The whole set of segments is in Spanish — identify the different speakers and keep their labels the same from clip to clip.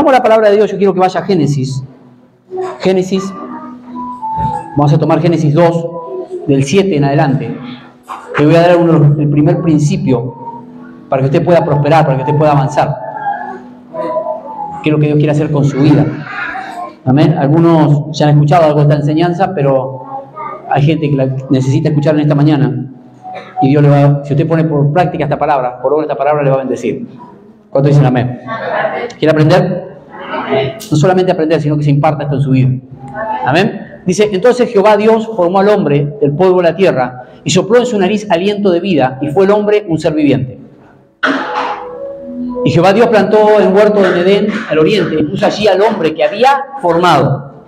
Speaker 1: Como la palabra de Dios, yo quiero que vaya a Génesis. Génesis, vamos a tomar Génesis 2, del 7 en adelante. Le voy a dar el primer principio para que usted pueda prosperar, para que usted pueda avanzar. ¿Qué es lo que Dios quiere hacer con su vida? Amén. Algunos ya han escuchado algo de esta enseñanza, pero hay gente que la necesita escuchar en esta mañana. Y Dios le va, si usted pone por práctica esta palabra, por obra esta palabra, le va a bendecir. ¿Cuánto dicen amén? ¿Quiere aprender? No solamente aprender, sino que se imparta esto en su vida. Amén. Dice, entonces Jehová Dios formó al hombre del polvo de la tierra y sopló en su nariz aliento de vida y fue el hombre un ser viviente. Y Jehová Dios plantó en huerto de Edén al oriente y puso allí al hombre que había formado.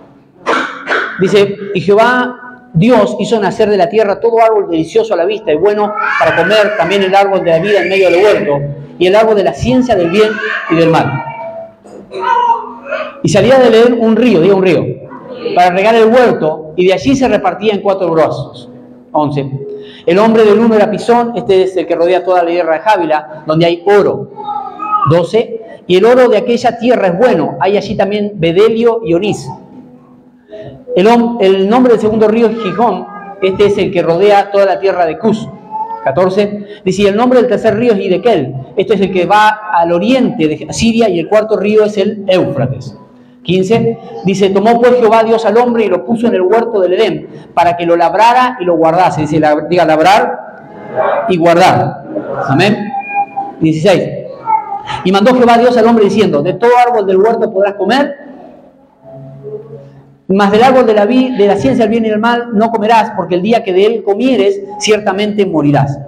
Speaker 1: Dice, y Jehová Dios hizo nacer de la tierra todo árbol delicioso a la vista y bueno para comer, también el árbol de la vida en medio del huerto y el árbol de la ciencia del bien y del mal. Y salía de Edén un río, diga un río, para regar el huerto, y de allí se repartía en 4 brazos. 11. El hombre del uno era Pisón, este es el que rodea toda la tierra de Jávila, donde hay oro. 12. Y el oro de aquella tierra es bueno, hay allí también bedelio y onís. El nombre del segundo río es Gijón, este es el que rodea toda la tierra de Cus. 14. Dice, y el nombre del tercer río es Hidekel, este es el que va al oriente de Siria, y el cuarto río es el Éufrates. 15. Dice, tomó pues Jehová Dios al hombre y lo puso en el huerto del Edén, para que lo labrara y lo guardase. Dice, diga labrar y guardar. Amén. 16. Y mandó Jehová Dios al hombre diciendo, de todo árbol del huerto podrás comer, mas del árbol de la ciencia del bien y del mal no comerás, porque el día que de él comieres, ciertamente morirás.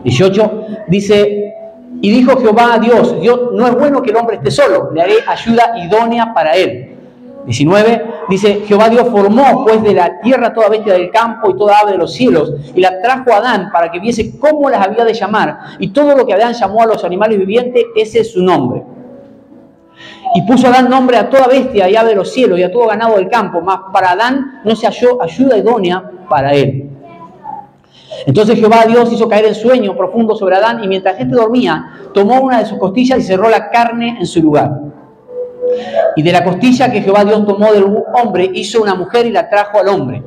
Speaker 1: 18. Dice, y dijo Jehová a Dios, no es bueno que el hombre esté solo, le haré ayuda idónea para él. 19. Dice, Jehová Dios formó pues de la tierra toda bestia del campo y toda ave de los cielos, y la trajo a Adán para que viese cómo las había de llamar, y todo lo que Adán llamó a los animales vivientes, ese es su nombre. Y puso Adán nombre a toda bestia y ave de los cielos y a todo ganado del campo, mas para Adán no se halló ayuda idónea para él. Entonces Jehová Dios hizo caer el sueño profundo sobre Adán, y mientras éste dormía, tomó una de sus costillas y cerró la carne en su lugar. Y de la costilla que Jehová Dios tomó del hombre, hizo una mujer y la trajo al hombre.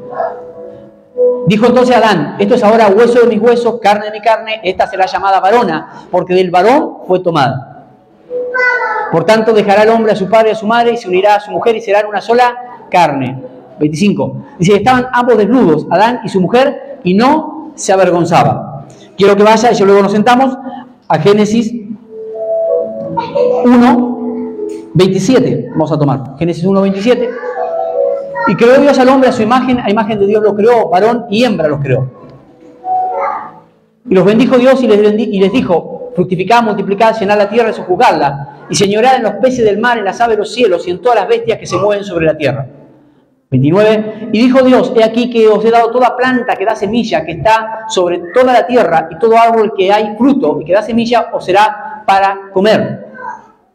Speaker 1: Dijo entonces Adán, esto es ahora hueso de mis huesos, carne de mi carne, esta será llamada varona, porque del varón fue tomada. Por tanto dejará el hombre a su padre y a su madre, y se unirá a su mujer, y serán una sola carne. 25. Dice, estaban ambos desnudos, Adán y su mujer, y no se avergonzaba. Quiero que vaya, y luego nos sentamos, a Génesis 1, 27. Vamos a tomar Génesis 1, 27. Y creó Dios al hombre a su imagen, a imagen de Dios lo creó, varón y hembra los creó. Y los bendijo Dios y les dijo, fructificad, multiplicad, llenad la tierra y sojuzgadla, y señorad en los peces del mar, en las aves de los cielos y en todas las bestias que se mueven sobre la tierra. 29. Y dijo Dios, he aquí que os he dado toda planta que da semilla, que está sobre toda la tierra, y todo árbol que hay fruto y que da semilla os será para comer.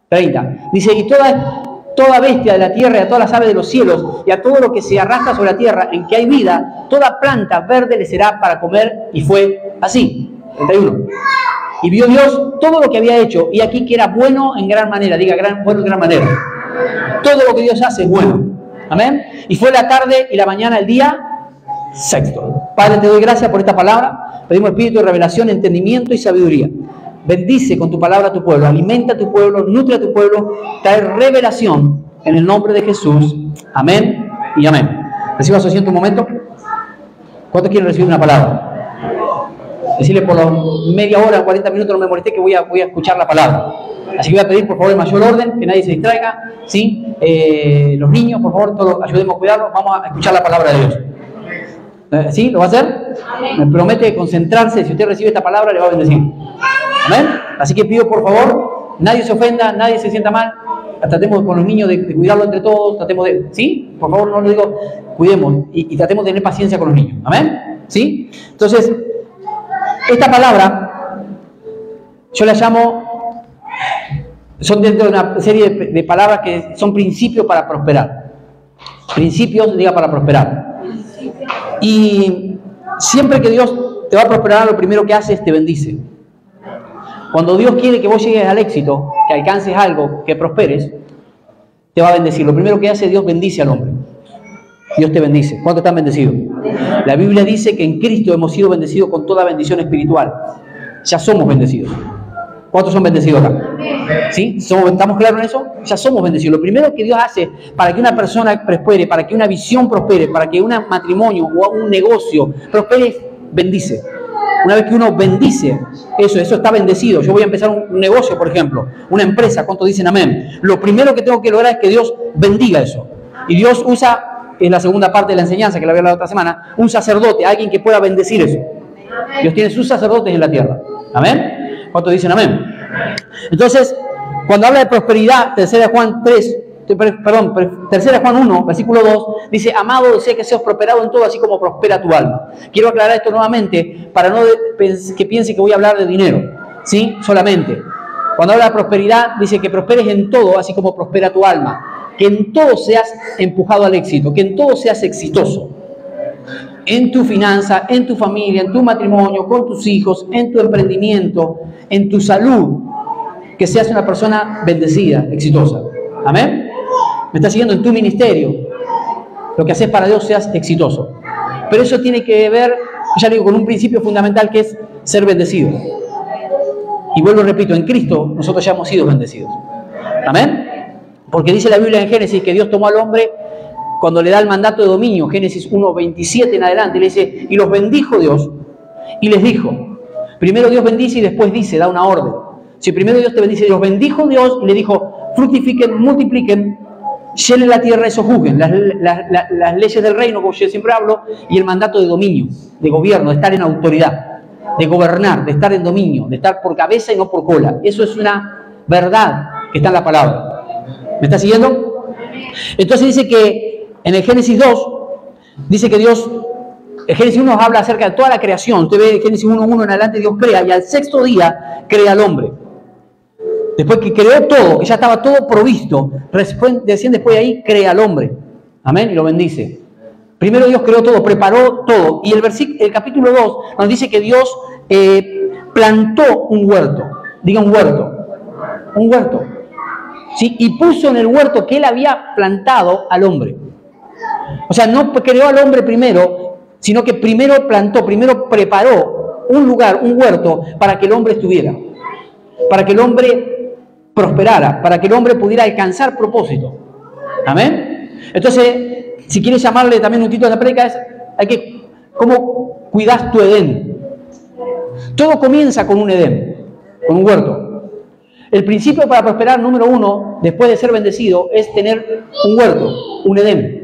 Speaker 1: 30. Dice, y toda bestia de la tierra y a todas las aves de los cielos y a todo lo que se arrastra sobre la tierra en que hay vida, toda planta verde le será para comer, y fue así. 31. Y vio Dios todo lo que había hecho, y aquí que era bueno en gran manera. Diga, bueno en gran manera. Todo lo que Dios hace es bueno. Amén. Y fue la tarde y la mañana el día sexto. Padre, te doy gracias por esta palabra. Pedimos espíritu de revelación, entendimiento y sabiduría. Bendice con tu palabra a tu pueblo, alimenta a tu pueblo, nutre a tu pueblo, trae revelación en el nombre de Jesús. Amén y amén. Reciba su asiento un momento. ¿Cuántos quieren recibir una palabra? Decirle por media hora, 40 minutos, no me molesté, que voy a escuchar la palabra. Así que voy a pedir por favor el mayor orden, que nadie se distraiga, ¿sí? Los niños, por favor, todos ayudemos a cuidarlos. Vamos a escuchar la palabra de Dios. ¿Sí? ¿Lo va a hacer? Me promete concentrarse. Si usted recibe esta palabra, le va a bendecir. ¿Amén? Así que pido por favor, nadie se ofenda, nadie se sienta mal. Tratemos con los niños de cuidarlo entre todos. Tratemos de, ¿sí? Por favor, no lo digo, cuidemos y tratemos de tener paciencia con los niños. ¿Amén? ¿Sí? Entonces, esta palabra yo la llamo, son dentro de una serie de palabras que son principios para prosperar. Principios, diga, para prosperar. Y siempre que Dios te va a prosperar, lo primero que hace es te bendice. Cuando Dios quiere que vos llegues al éxito, que alcances algo, que prosperes, te va a bendecir. Lo primero que hace Dios, bendice al hombre. Dios te bendice. ¿Cuántos están bendecidos? La Biblia dice que en Cristo hemos sido bendecidos con toda bendición espiritual. Ya somos bendecidos. ¿Cuántos son bendecidos acá? ¿Sí? ¿Estamos claros en eso? Ya somos bendecidos. Lo primero que Dios hace para que una persona prospere, para que una visión prospere, para que un matrimonio o un negocio prospere, bendice. Una vez que uno bendice, eso está bendecido. Yo voy a empezar un negocio, por ejemplo, una empresa. ¿Cuántos dicen amén? Lo primero que tengo que lograr es que Dios bendiga eso. Y Dios usa, en la segunda parte de la enseñanza que la voy a hablar la otra semana, un sacerdote, alguien que pueda bendecir eso. Dios tiene sus sacerdotes en la tierra. ¿Amén? ¿Cuántos dicen amén? Entonces, cuando habla de prosperidad, 3 Juan 1, versículo 2, dice, amado, desea que seas prosperado en todo, así como prospera tu alma. Quiero aclarar esto nuevamente, para no que piense que voy a hablar de dinero, ¿sí? Solamente. Cuando habla de prosperidad, dice que prosperes en todo, así como prospera tu alma. Que en todo seas empujado al éxito, que en todo seas exitoso. En tu finanza, en tu familia, en tu matrimonio, con tus hijos, en tu emprendimiento, en tu salud, que seas una persona bendecida, exitosa. ¿Amén? ¿Me estás siguiendo? En tu ministerio, lo que haces para Dios seas exitoso. Pero eso tiene que ver, ya digo, con un principio fundamental que es ser bendecido. Y vuelvo y repito, en Cristo nosotros ya hemos sido bendecidos. ¿Amén? Porque dice la Biblia en Génesis que Dios tomó al hombre cuando le da el mandato de dominio, Génesis 1:27 en adelante, le dice, y los bendijo Dios, y les dijo, primero Dios bendice y después dice, da una orden. Si primero Dios te bendice, y los bendijo Dios, y le dijo, fructifiquen, multipliquen, llenen la tierra y sojuzguen, las leyes del reino, como yo siempre hablo, y el mandato de dominio, de gobierno, de estar en autoridad, de gobernar, de estar en dominio, de estar por cabeza y no por cola. Eso es una verdad que está en la palabra. ¿Me está siguiendo? Entonces dice que en el Génesis 2, dice que Dios, el Génesis 1 nos habla acerca de toda la creación. Usted ve el Génesis 1:1 en adelante, Dios crea, y al sexto día crea al hombre. Después que creó todo, que ya estaba todo provisto, después de ahí crea al hombre. Amén, y lo bendice. Primero Dios creó todo, preparó todo. Y el capítulo 2 nos dice que Dios plantó un huerto. Diga un huerto. Un huerto. ¿Sí? Y puso en el huerto que él había plantado al hombre. O sea, no creó al hombre primero, sino que primero plantó, primero preparó un lugar, un huerto, para que el hombre estuviera. Para que el hombre prosperara, para que el hombre pudiera alcanzar propósito. ¿Amén? Entonces, si quieres llamarle también un título de la prédica, es ¿cómo cuidas tu Edén? Todo comienza con un Edén, con un huerto. El principio para prosperar, número 1, después de ser bendecido, es tener un huerto, un Edén.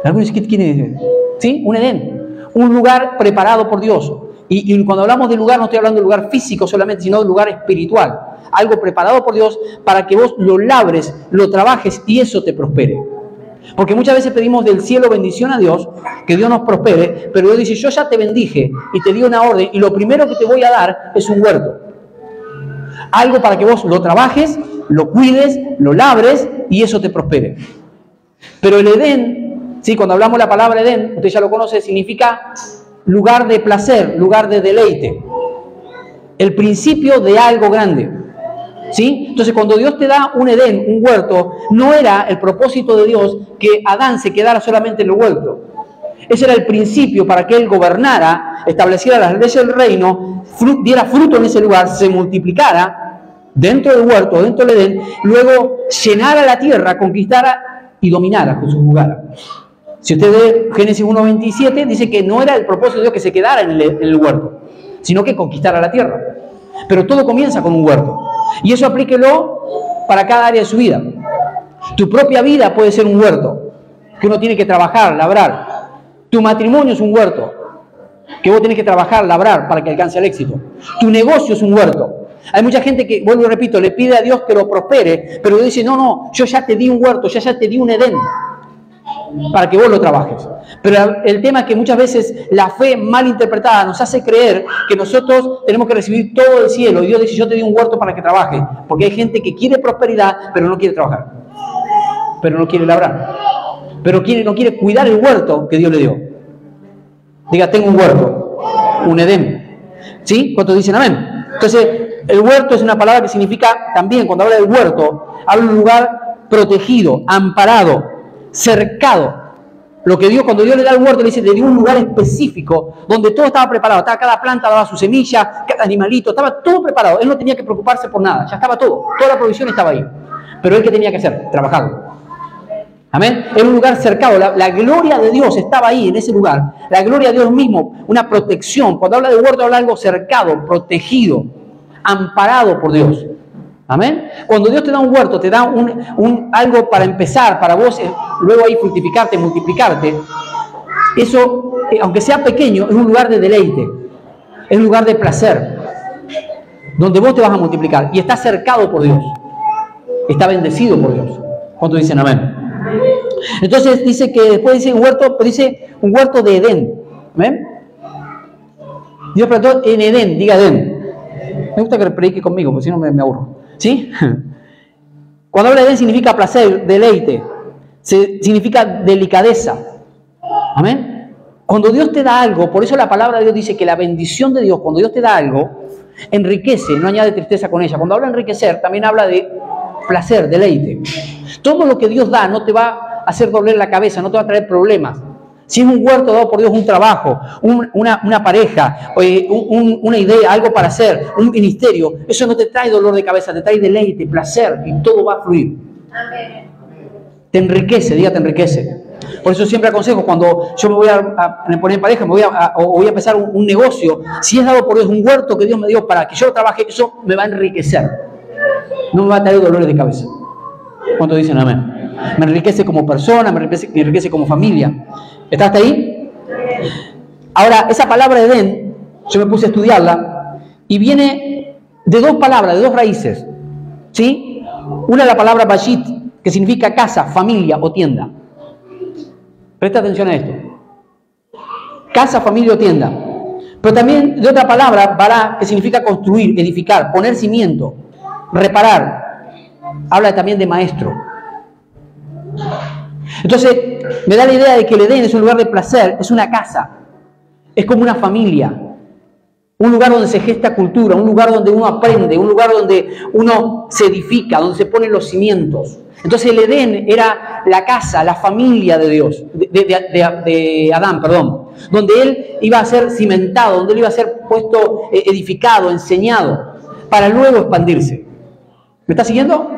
Speaker 1: ¿Algunos quieren decir? ¿Sí? Un Edén, un lugar preparado por Dios. Y cuando hablamos de lugar, no estoy hablando de lugar físico solamente, sino de lugar espiritual. Algo preparado por Dios para que vos lo labres, lo trabajes y eso te prospere. Porque muchas veces pedimos del cielo bendición a Dios, que Dios nos prospere, pero Dios dice, yo ya te bendije y te di una orden y lo primero que te voy a dar es un huerto. Algo para que vos lo trabajes, lo cuides, lo labres y eso te prospere. Pero el Edén, ¿sí? Cuando hablamos la palabra Edén, usted ya lo conoce, significa lugar de placer, lugar de deleite. El principio de algo grande. ¿Sí? Entonces, cuando Dios te da un Edén, un huerto, no era el propósito de Dios que Adán se quedara solamente en el huerto. Ese era el principio para que él gobernara, estableciera las leyes del reino, diera fruto en ese lugar, se multiplicara dentro del huerto, dentro del Edén, luego llenara la tierra, conquistara y dominara, juzgara. Si usted ve Génesis 1:27, dice que no era el propósito de Dios que se quedara en el huerto, sino que conquistara la tierra. Pero todo comienza con un huerto. Y eso aplíquelo para cada área de su vida. Tu propia vida puede ser un huerto, que uno tiene que trabajar, labrar. Tu matrimonio es un huerto, que vos tenés que trabajar, labrar para que alcance el éxito. Tu negocio es un huerto. Hay mucha gente que, vuelvo y repito, le pide a Dios que lo prospere, pero Dios dice, no, yo ya te di un huerto, ya te di un Edén, para que vos lo trabajes. Pero el tema es que muchas veces la fe mal interpretada nos hace creer que nosotros tenemos que recibir todo el cielo. Y Dios dice, yo te di un huerto para que trabajes. Porque hay gente que quiere prosperidad, pero no quiere trabajar. Pero no quiere labrar. Pero no quiere cuidar el huerto que Dios le dio. Diga, tengo un huerto, un Edén. ¿Sí? ¿Cuántos dicen amén? Entonces, el huerto es una palabra que significa también, cuando habla del huerto, habla de un lugar protegido, amparado, cercado. Lo que Dios, cuando Dios le da el huerto, le dice, le dio un lugar específico donde todo estaba preparado. Estaba, cada planta daba su semilla, cada animalito, estaba todo preparado. Él no tenía que preocuparse por nada, ya estaba todo. Toda la provisión estaba ahí. Pero él, ¿qué tenía que hacer? Trabajar. Amén. Era un lugar cercado. La gloria de Dios estaba ahí, en ese lugar. La gloria de Dios mismo, una protección. Cuando habla de huerto, habla de algo cercado, protegido, amparado por Dios. Amén. Cuando Dios te da un huerto, te da algo para empezar, para vos luego ahí fructificarte, multiplicarte. Eso, aunque sea pequeño, es un lugar de deleite. Es un lugar de placer. Donde vos te vas a multiplicar. Y está cercado por Dios. Está bendecido por Dios. ¿Cuántos dicen amén? Entonces dice que después dice un huerto, pero dice un huerto de Edén. ¿Amén? Dios plantó en Edén, diga Edén. Me gusta que predique conmigo, porque si no me aburro. ¿Sí? Cuando habla de Edén significa placer, deleite, significa delicadeza. Amén. Cuando Dios te da algo, por eso la palabra de Dios dice que la bendición de Dios, cuando Dios te da algo, enriquece, no añade tristeza con ella. Cuando habla de enriquecer, también habla de placer, deleite. Todo lo que Dios da no te va a hacer doler la cabeza, no te va a traer problemas. Si es un huerto dado por Dios, un trabajo, una pareja, una idea, algo para hacer, un ministerio, eso no te trae dolor de cabeza, te trae deleite, placer, y todo va a fluir. Amén. Te enriquece, diga, te enriquece. Por eso siempre aconsejo, cuando yo me voy a poner en pareja, voy a empezar un negocio, si es dado por Dios, un huerto que Dios me dio para que yo trabaje, eso me va a enriquecer. No me va a traer dolores de cabeza. ¿Cuántos dicen amén? Me enriquece como persona, me enriquece como familia. ¿Estás hasta ahí? Ahora, esa palabra Edén, yo me puse a estudiarla, y viene de dos palabras, de dos raíces. ¿Sí? Una es la palabra Bashit, que significa casa, familia o tienda. Presta atención a esto. Casa, familia o tienda. Pero también de otra palabra, Bará, que significa construir, edificar, poner cimiento, reparar. Habla también de maestro. Entonces, me da la idea de que el Edén es un lugar de placer, es una casa, es como una familia, un lugar donde se gesta cultura, un lugar donde uno aprende, un lugar donde uno se edifica, donde se ponen los cimientos. Entonces el Edén era la casa, la familia de Dios, de Adán, perdón, donde él iba a ser cimentado, donde él iba a ser puesto, edificado, enseñado, para luego expandirse. ¿Me está siguiendo?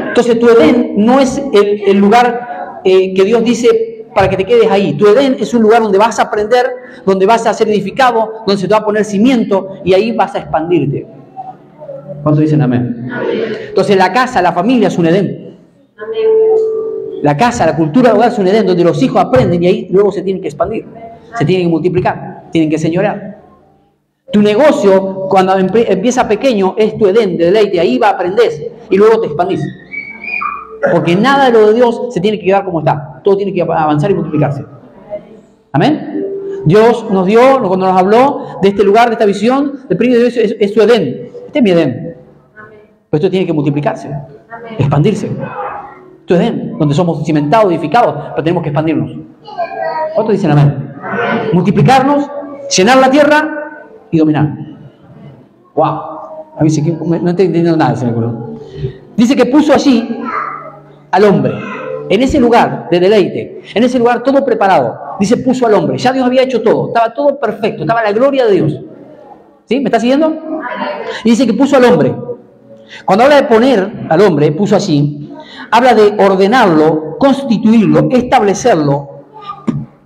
Speaker 1: Entonces tu Edén no es el lugar que Dios dice para que te quedes ahí. Tu Edén es un lugar donde vas a aprender, donde vas a ser edificado, donde se te va a poner cimiento y ahí vas a expandirte. ¿Cuántos dicen amén? Entonces la casa, la familia es un Edén. La casa, la cultura del hogar es un Edén donde los hijos aprenden y ahí luego se tienen que expandir, se tienen que multiplicar, tienen que señorear. Tu negocio, cuando empieza pequeño, es tu Edén de deleite, ahí va a aprender y luego te expandís. Porque nada de lo de Dios se tiene que quedar como está, todo tiene que avanzar y multiplicarse. Amén. Dios nos dio, cuando nos habló de este lugar, de esta visión, el premio de Dios es su Edén. Este es mi Edén. Pero esto tiene que multiplicarse, expandirse. Esto es Edén, donde somos cimentados, edificados, pero tenemos que expandirnos. ¿Cuántos dicen amén? Multiplicarnos, llenar la tierra y dominar. ¡Wow! A mí sí que no estoy entendiendo nada, se me ocurrió. Dice que puso allí al hombre, en ese lugar de deleite, en ese lugar todo preparado. Dice, puso al hombre. Ya Dios había hecho todo, estaba todo perfecto, estaba la gloria de Dios. ¿Sí? ¿Me está siguiendo? Y dice que puso al hombre. Cuando habla de poner al hombre, puso allí, habla de ordenarlo, constituirlo, establecerlo,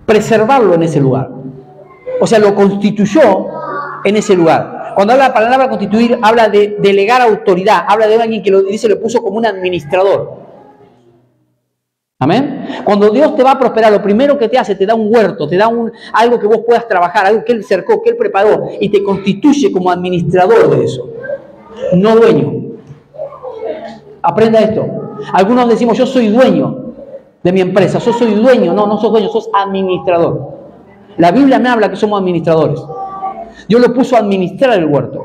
Speaker 1: preservarlo en ese lugar. O sea, lo constituyó en ese lugar. Cuando habla de la palabra constituir, habla de delegar autoridad, habla de alguien que lo dice, lo puso como un administrador. Amén. Cuando Dios te va a prosperar, lo primero que te hace, te da un huerto, te da algo que vos puedas trabajar, algo que Él cercó, que Él preparó, y te constituye como administrador de eso, no dueño. Aprenda esto. Algunos decimos, yo soy dueño de mi empresa, yo soy dueño. No, no sos dueño, sos administrador. La Biblia me habla que somos administradores. Dios lo puso a administrar el huerto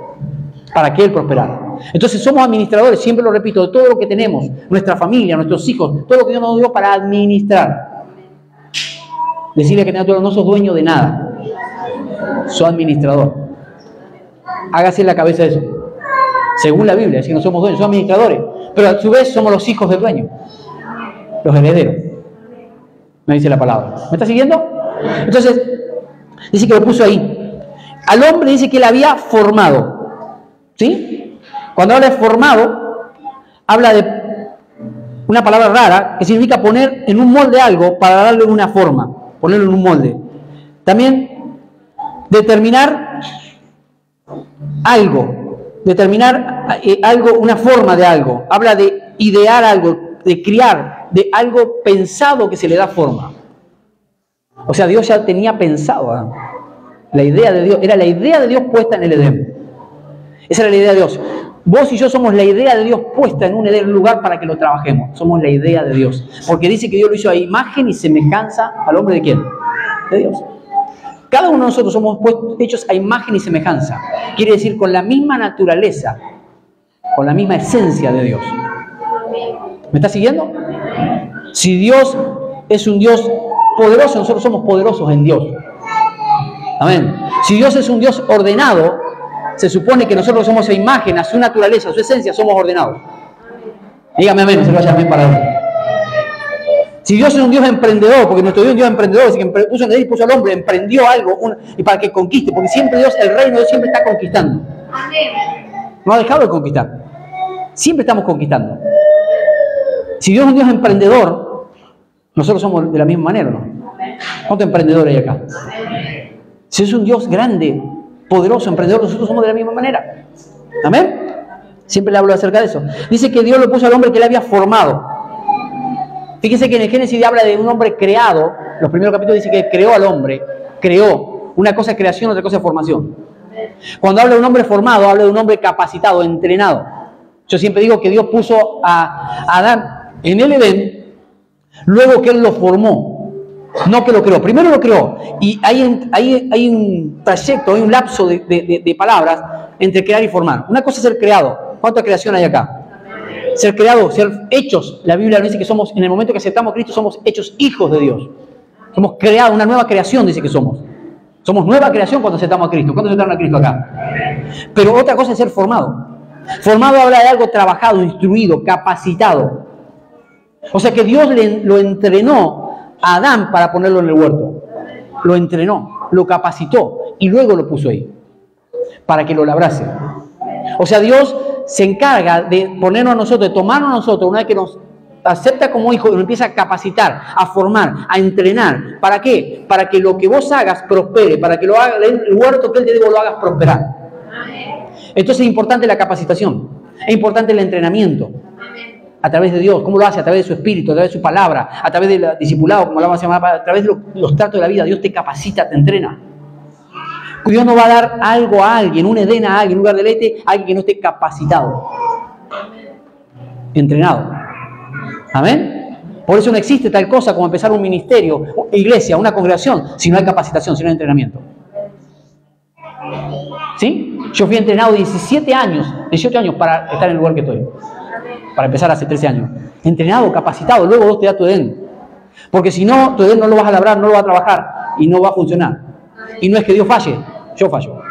Speaker 1: para que Él prosperara. Entonces somos administradores, siempre lo repito, de todo lo que tenemos, nuestra familia, nuestros hijos, todo lo que Dios nos dio para administrar. Decirle que no sos dueño de nada, sos administrador. Hágase en la cabeza eso. Según la Biblia, es que no somos dueños, somos administradores, pero a su vez somos los hijos del dueño. los herederos. Me dice la palabra. ¿Me está siguiendo? Entonces, dice que lo puso ahí. Al hombre dice que él había formado. ¿Sí? Cuando habla de formado, habla de una palabra rara que significa poner en un molde algo para darle una forma. Ponerlo en un molde. También determinar algo. Determinar algo, una forma de algo. Habla de idear algo, de criar, de algo pensado que se le da forma. O sea, Dios ya tenía pensado, ¿eh? La idea de Dios, era la idea de Dios puesta en el Edén. Esa era la idea de Dios. Vos y yo somos la idea de Dios puesta en un Edén, un lugar para que lo trabajemos. Somos la idea de Dios. Porque dice que Dios lo hizo a imagen y semejanza al hombre de ¿quién? De Dios. Cada uno de nosotros somos hechos a imagen y semejanza. Quiere decir con la misma naturaleza, con la misma esencia de Dios. ¿Me está siguiendo? Si Dios es un Dios poderoso, nosotros somos poderosos en Dios. Amén. Si Dios es un Dios ordenado, se supone que nosotros somos a imagen, a su naturaleza, a su esencia, somos ordenados. Dígame amén, no se lo vaya bien para él. Si Dios es un Dios emprendedor, porque nuestro Dios es un Dios emprendedor, así que puso en él y puso al hombre, emprendió algo, y para que conquiste, porque siempre Dios, el reino de Dios siempre está conquistando. No ha dejado de conquistar. Siempre estamos conquistando. Si Dios es un Dios emprendedor, nosotros somos de la misma manera, ¿no? ¿Cuántos emprendedores hay acá? Si es un Dios grande, poderoso, emprendedor, nosotros somos de la misma manera. ¿Amén? Siempre le hablo acerca de eso. Dice que Dios lo puso al hombre que le había formado. Fíjense que en el Génesis habla de un hombre creado. Los primeros capítulos dice que creó al hombre. Creó. Una cosa es creación, otra cosa es formación. Cuando habla de un hombre formado, habla de un hombre capacitado, entrenado. Yo siempre digo que Dios puso a Adán en el Edén, luego que Él lo formó. No que lo creó, primero lo creó. Y hay un trayecto, hay un lapso de palabras entre crear y formar. Una cosa es ser creado. ¿Cuánta creación hay acá? Ser creado, ser hechos. La Biblia nos dice que somos, en el momento que aceptamos a Cristo, somos hechos hijos de Dios. Somos creados, una nueva creación dice que somos. Somos nueva creación cuando aceptamos a Cristo. ¿Cuántos aceptaron a Cristo acá? Pero otra cosa es ser formado. Formado habla de algo trabajado, instruido, capacitado. O sea que Dios lo entrenó a Adán para ponerlo en el huerto. Lo entrenó, lo capacitó y luego lo puso ahí para que lo labrase. O sea, Dios se encarga de ponernos a nosotros, de tomarnos a nosotros, una vez que nos acepta como hijos, nos empieza a capacitar, a formar, a entrenar. ¿Para qué? Para que lo que vos hagas prospere, para que lo haga, el huerto que Él te dio lo hagas prosperar. Entonces es importante la capacitación, es importante el entrenamiento. A través de Dios. ¿Cómo lo hace? A través de su espíritu, a través de su palabra, a través del discipulado, como hablamos la semana pasada, a través de los tratos de la vida. Dios te capacita, te entrena. Dios no va a dar algo a alguien, un Edén a alguien, un lugar de leite, a alguien que no esté capacitado. Entrenado. Amén. Por eso no existe tal cosa como empezar un ministerio, una iglesia, una congregación, si no hay capacitación, si no hay entrenamiento. ¿Sí? Yo fui entrenado 18 años para estar en el lugar que estoy. Para empezar hace 13 años. Entrenado, capacitado, luego Dios te da tu Edén. Porque si no, tu Edén no lo vas a labrar, no lo vas a trabajar y no va a funcionar. Y no es que Dios falle, yo fallo.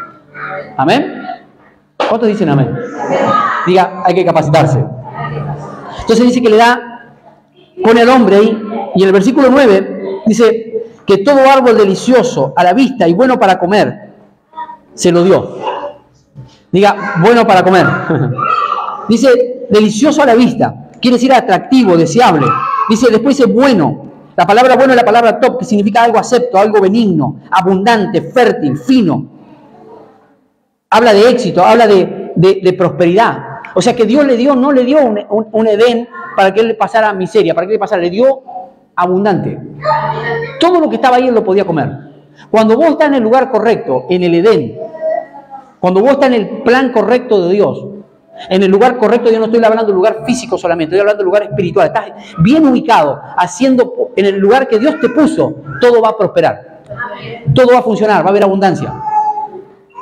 Speaker 1: ¿Amén? ¿Cuántos dicen amén? Diga, hay que capacitarse. Entonces dice que pone al hombre ahí, y en el versículo 9 dice que todo árbol delicioso a la vista y bueno para comer, se lo dio. Diga, bueno para comer. Dice, delicioso a la vista, quiere decir atractivo, deseable. Dice, después dice bueno. La palabra bueno es la palabra top, que significa algo acepto, algo benigno, abundante, fértil, fino. Habla de éxito, habla de prosperidad. O sea que Dios no le dio un Edén para que él le pasara miseria, para que le pasara, le dio abundante. Todo lo que estaba ahí él lo podía comer. Cuando vos estás en el lugar correcto, en el Edén, cuando vos estás en el plan correcto de Dios, en el lugar correcto, yo no estoy hablando del lugar físico solamente, estoy hablando del lugar espiritual. Estás bien ubicado, haciendo en el lugar que Dios te puso, todo va a prosperar. Todo va a funcionar, va a haber abundancia.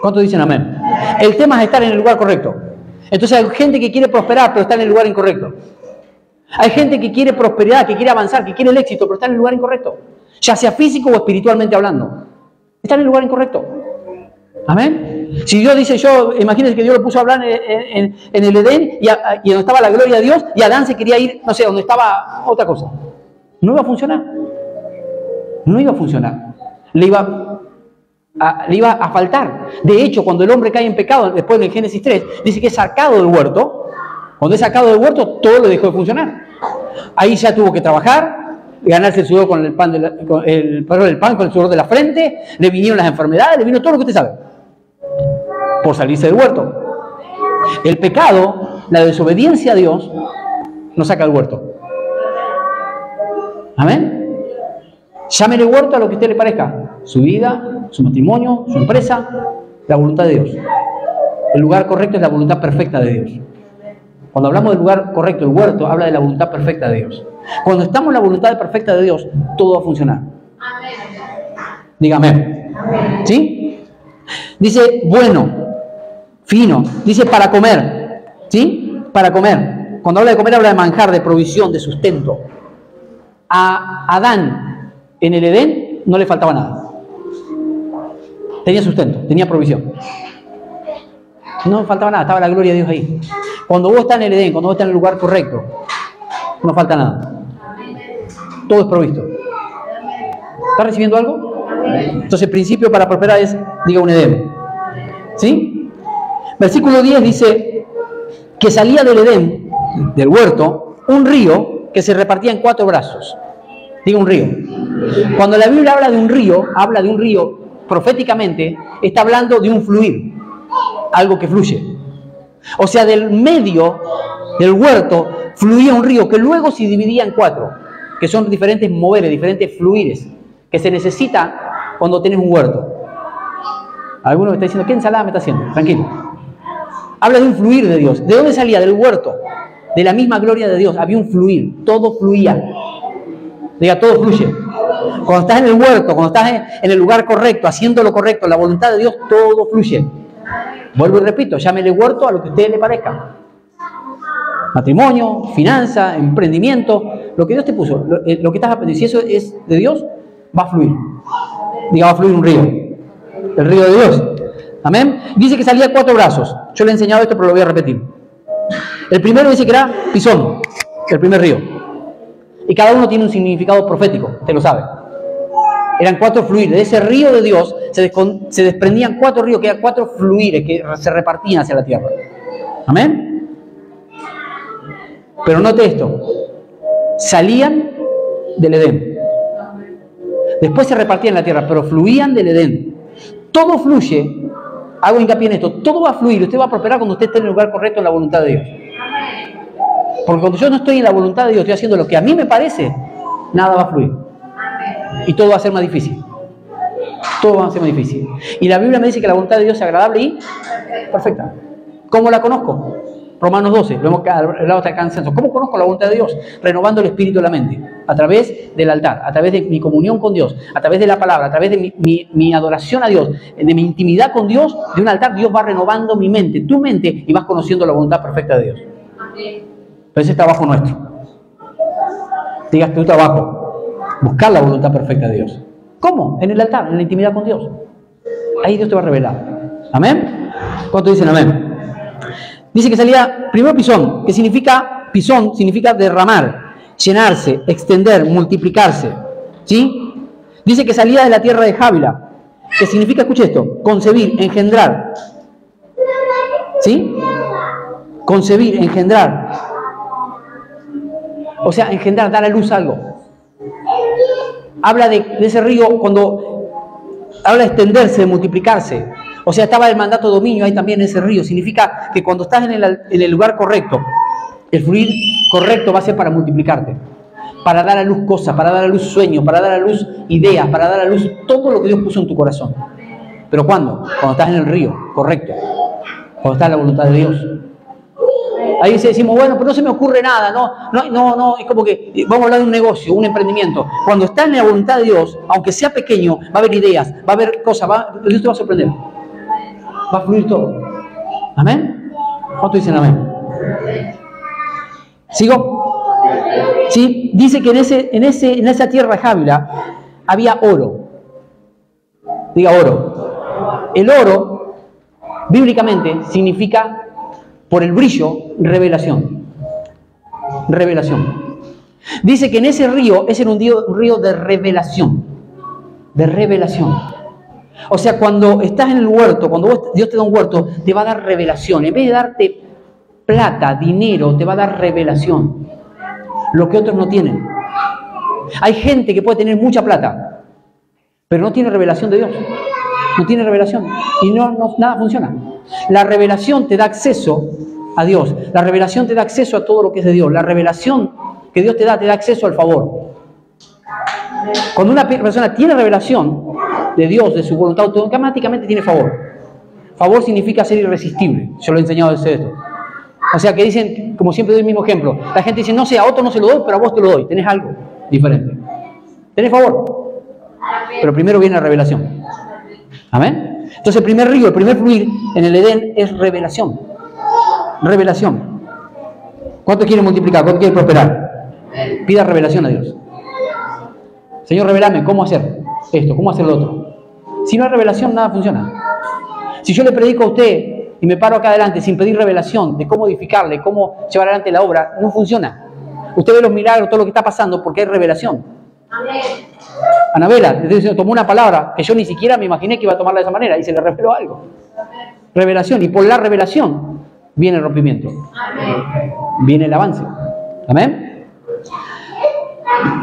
Speaker 1: ¿Cuántos dicen amén? El tema es estar en el lugar correcto. Entonces hay gente que quiere prosperar, pero está en el lugar incorrecto. Hay gente que quiere prosperidad, que quiere avanzar, que quiere el éxito, pero está en el lugar incorrecto. Ya sea físico o espiritualmente hablando. Está en el lugar incorrecto. Amén. Si Dios dice, imagínense que Dios lo puso a hablar en el Edén y donde estaba la gloria de Dios, y Adán se quería ir, no sé, donde estaba otra cosa. no iba a funcionar. No iba a funcionar. Le iba a faltar. De hecho, cuando el hombre cae en pecado, después en el Génesis 3, dice que es sacado del huerto. Cuando es sacado del huerto, todo lo dejó de funcionar. Ahí ya tuvo que trabajar, ganarse el sudor con el pan, con el sudor de la frente, le vinieron las enfermedades, le vino todo lo que usted sabe, por salirse del huerto. El pecado, la desobediencia a Dios, nos saca del huerto. Amén. Llámele huerto a lo que a usted le parezca. Su vida, su matrimonio, su empresa, la voluntad de Dios. El lugar correcto es la voluntad perfecta de Dios. Cuando hablamos del lugar correcto, el huerto, habla de la voluntad perfecta de Dios. Cuando estamos en la voluntad perfecta de Dios, todo va a funcionar. Dígame. ¿Sí? Dice bueno, fino. Dice para comer. ¿Sí? Para comer. Cuando habla de comer, habla de manjar, de provisión, de sustento. A Adán, en el Edén, no le faltaba nada. Tenía sustento, tenía provisión. No faltaba nada, estaba la gloria de Dios ahí. Cuando vos estás en el Edén, cuando vos estás en el lugar correcto, no falta nada. Todo es provisto. ¿Estás recibiendo algo? Entonces el principio para prosperar es, diga un Edén. ¿Sí? Versículo 10 dice que salía del Edén, del huerto, un río que se repartía en 4 brazos. Diga un río. Cuando la Biblia habla de un río, proféticamente, está hablando de un fluir, algo que fluye. O sea, del medio del huerto fluía un río que luego se dividía en 4, que son diferentes moveres, diferentes fluires, que se necesita cuando tienes un huerto. Alguno me está diciendo, ¿qué ensalada me está haciendo? Tranquilo. Habla de un fluir de Dios. ¿De dónde salía? Del huerto. De la misma gloria de Dios. Había un fluir. Todo fluía. Diga, todo fluye. Cuando estás en el huerto, cuando estás en el lugar correcto, haciendo lo correcto, la voluntad de Dios, todo fluye. Vuelvo y repito, llámele huerto a lo que a usted le parezca. Matrimonio, finanza, emprendimiento, lo que Dios te puso, lo que estás aprendiendo. Si eso es de Dios, va a fluir. Diga, va a fluir un río. El río de Dios. Amén. Dice que salía 4 brazos. Yo le he enseñado esto, pero lo voy a repetir. El primero dice que era Pisón, el primer río. Y cada uno tiene un significado profético, usted lo sabe. Eran 4 fluires. De ese río de Dios se desprendían 4 ríos, que eran 4 fluires que se repartían hacia la tierra. Amén. Pero note esto. Salían del Edén. Después se repartían en la tierra, pero fluían del Edén. Todo fluye. Hago hincapié en esto. Todo va a fluir. Usted va a prosperar cuando usted esté en el lugar correcto, en la voluntad de Dios. Porque cuando yo no estoy en la voluntad de Dios, estoy haciendo lo que a mí me parece, nada va a fluir. Y todo va a ser más difícil. Todo va a ser más difícil. Y la Biblia me dice que la voluntad de Dios es agradable y perfecta. ¿Cómo la conozco? Romanos 12, lo hemos hablado hasta el cansancio. ¿Cómo conozco la voluntad de Dios? Renovando el espíritu de la mente. A través del altar, a través de mi comunión con Dios, a través de la palabra, a través de mi adoración a Dios, de mi intimidad con Dios, de un altar, Dios va renovando mi mente, tu mente, y vas conociendo la voluntad perfecta de Dios. Pero ese es trabajo nuestro. Digas tu trabajo. Buscar la voluntad perfecta de Dios. ¿Cómo? En el altar, en la intimidad con Dios. Ahí Dios te va a revelar. ¿Amén? ¿Cuántos dicen amén? Dice que salía primero Pisón, que significa, Pisón significa derramar, llenarse, extender, multiplicarse. ¿Sí? Dice que salía de la tierra de Jávila, que significa, escuche esto, concebir, engendrar. ¿Sí? Concebir, engendrar. O sea, engendrar, dar a luz algo. Habla de ese río cuando habla de extenderse, de multiplicarse. O sea, estaba el mandato de dominio ahí también en ese río. Significa que cuando estás en el lugar correcto, el fluir correcto va a ser para multiplicarte. Para dar a luz cosas, para dar a luz sueños, para dar a luz ideas, para dar a luz todo lo que Dios puso en tu corazón. ¿Pero cuándo? Cuando estás en el río correcto. Cuando estás en la voluntad de Dios. Ahí decimos, bueno, pero no se me ocurre nada, no, es como que vamos a hablar de un negocio, un emprendimiento. Cuando estás en la voluntad de Dios, aunque sea pequeño, va a haber ideas, va a haber cosas, Dios te va a sorprender. Va a fluir todo. ¿Amén? ¿Cuántos dicen amén? ¿Sigo? ¿Sí? Dice que en esa tierra de Jávila había oro. Diga oro. El oro, bíblicamente, significa, por el brillo, revelación. Revelación. Dice que en ese río, ese era un río de revelación. De revelación. O sea, cuando estás en el huerto, cuando Dios te da un huerto, te va a dar revelación. En vez de darte plata, dinero, te va a dar revelación. Lo que otros no tienen. Hay gente que puede tener mucha plata, pero no tiene revelación de Dios. No tiene revelación. Y nada funciona. La revelación te da acceso a Dios. La revelación te da acceso a todo lo que es de Dios. La revelación que Dios te da acceso al favor. Cuando una persona tiene revelación de Dios, de su voluntad, automáticamente tiene favor. Favor significa ser irresistible. Yo lo he enseñado desde esto. O sea que dicen, como siempre doy el mismo ejemplo, la gente dice, no sé, a otro no se lo doy, pero a vos te lo doy. Tenés algo diferente. Tenés favor. Pero primero viene la revelación. ¿Amén? Entonces el primer río, el primer fluir en el Edén es revelación. Revelación. ¿Cuánto quiere multiplicar? ¿Cuánto quiere prosperar? Pida revelación a Dios. Señor, revelame cómo hacer esto, cómo hacer lo otro. Si no hay revelación, nada funciona. Si yo le predico a usted y me paro acá adelante sin pedir revelación de cómo edificarle, cómo llevar adelante la obra, no funciona. Usted ve los milagros, todo lo que está pasando, porque hay revelación. Anabela, tomó una palabra que yo ni siquiera me imaginé que iba a tomarla de esa manera y se le reveló algo. Revelación. Y por la revelación viene el rompimiento. Viene el avance. Amén.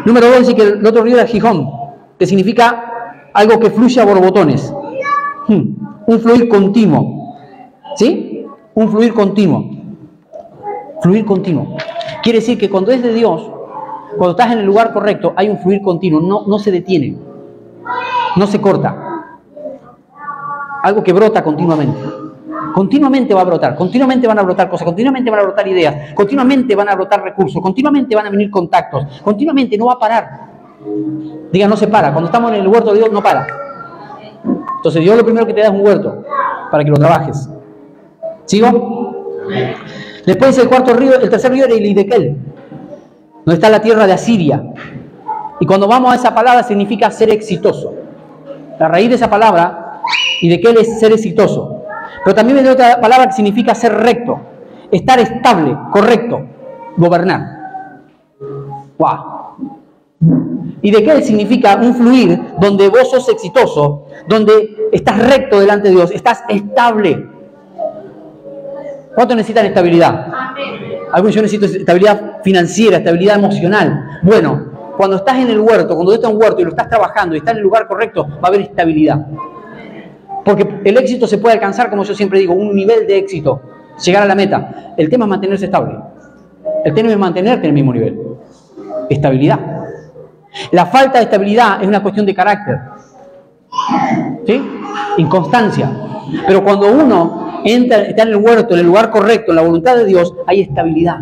Speaker 1: Número 2 dice que el otro río era Gijón, que significa algo que fluye a borbotones. Un fluir continuo. ¿Sí? Un fluir continuo. Fluir continuo. Quiere decir que cuando es de Dios, cuando estás en el lugar correcto, hay un fluir continuo, no se detiene, no se corta. Algo que brota continuamente. Continuamente va a brotar, continuamente van a brotar cosas, continuamente van a brotar ideas, continuamente van a brotar recursos, continuamente van a venir contactos, continuamente no va a parar. Diga, no se para. Cuando estamos en el huerto de Dios, no para. Entonces Dios lo primero que te da es un huerto para que lo trabajes. ¿Sigo? Después el cuarto río, el tercer río era el Hidekel, donde está la tierra de Asiria. Y cuando vamos a esa palabra significa ser exitoso. La raíz de esa palabra, Hidekel, es ser exitoso. Pero también viene otra palabra que significa ser recto, estar estable, correcto, gobernar. ¡Wow! Hidekel significa un fluir donde vos sos exitoso, donde estás recto delante de Dios, estás estable. ¿Cuánto necesitan estabilidad? Algunos yo necesito estabilidad financiera, estabilidad emocional. Bueno, cuando estás en el huerto, cuando estás en un huerto y lo estás trabajando y estás en el lugar correcto, va a haber estabilidad. Porque el éxito se puede alcanzar, como yo siempre digo, un nivel de éxito, llegar a la meta. El tema es mantenerse estable. El tema es mantenerte en el mismo nivel. Estabilidad. La falta de estabilidad es una cuestión de carácter. ¿Sí? Inconstancia. Pero cuando uno está en el huerto, en el lugar correcto, en la voluntad de Dios, hay estabilidad.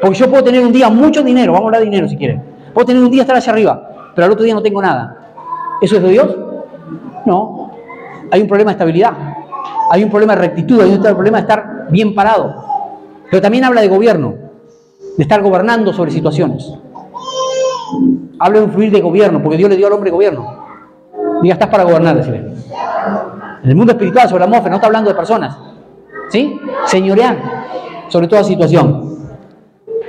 Speaker 1: Porque yo puedo tener un día mucho dinero, vamos a hablar de dinero si quieren. Puedo tener un día estar allá arriba, pero al otro día no tengo nada. ¿Eso es de Dios? No. Hay un problema de estabilidad. Hay un problema de rectitud, hay un problema de estar bien parado. Pero también habla de gobierno, de estar gobernando sobre situaciones. Habla de un fluir de gobierno, porque Dios le dio al hombre gobierno. Diga, estás para gobernar, decirle. En el mundo espiritual, sobre la atmósfera, no está hablando de personas. ¿Sí? Señorear sobre toda situación.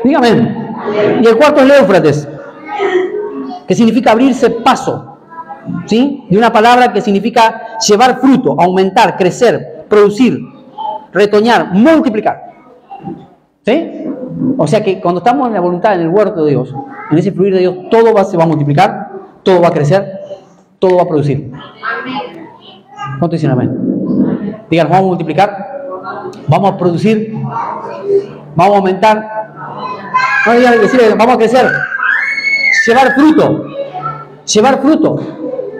Speaker 1: Dígame. Y el cuarto es el Éufrates, que significa abrirse paso. ¿Sí? De una palabra que significa llevar fruto, aumentar, crecer, producir, retoñar, multiplicar. ¿Sí? O sea que cuando estamos en la voluntad, en el huerto de Dios, en ese fluir de Dios, todo se va a multiplicar, todo va a crecer, todo va a producir. ¿Cuánto dicen amén? Digan, vamos a multiplicar, vamos a producir, vamos a aumentar. No digan decir, vamos a crecer, llevar fruto, llevar fruto.